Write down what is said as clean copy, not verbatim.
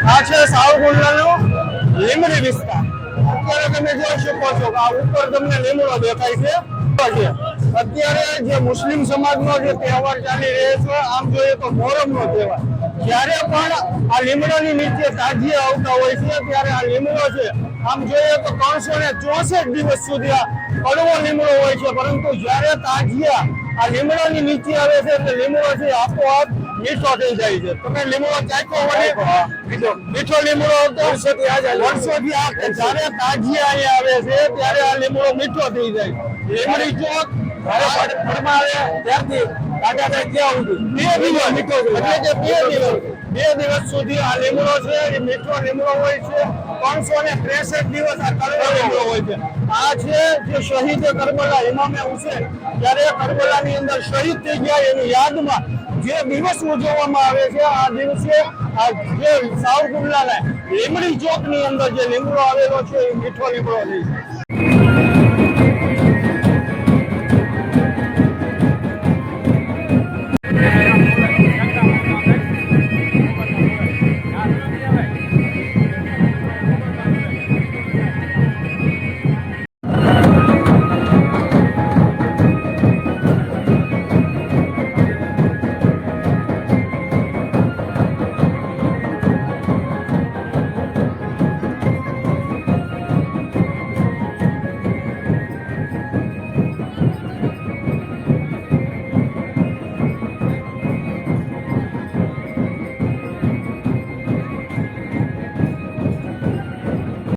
આ છે સાવરકુંડલાનો લીમડી વિસ્તાર. અત્યારે તમે જોઈ શકો છો કે આ ઉપર તમને લીમડો દેખાય છે. અત્યારે જે મુસ્લિમ સમાજનો જે તહેવાર ચાલી રહ્યો છે, આમ જોઈએ તો મોહરમનો તહેવાર, જ્યારે પણ આ લીમડાની નીચે તાજિયા આવતા હોય છે ત્યારે આ લીમડો છે આમ જોઈએ તો 364 દિવસ સુધી આ કડવો લીમડો હોય છે, પરંતુ જ્યારે તાજિયા આ લીમડાની નીચે આવે છે એટલે લીમડો છે આપોઆપ મીઠો થઈ જાય છે. તમે લીમડો ચાખ્યો હોય? મીઠો લીમડો હતો વર્ષોથી આ જ્યારે તાજિયા અહીંયા આવે છે ત્યારે આ લીમડો મીઠો થઈ જાય. લીમડી ચોક બે દિવસ સુધી આ લીમડો છે એ મીઠો લીમડો હોય છે. 363 દિવસ આ કડવો લીમડો હોય છે. આ છે જે શહીદ કરબલા ઇમામે હુસેન જ્યારે કરબલાની અંદર શહીદ થઈ ગયા એની યાદમાં જે દિવસ ઉજવવામાં આવે છે, આ દિવસે આ જે સાવરકુંડલાના લીમડી ચોક ની અંદર જે લીમડો આવેલો છે એ મીઠો લીમડો છે.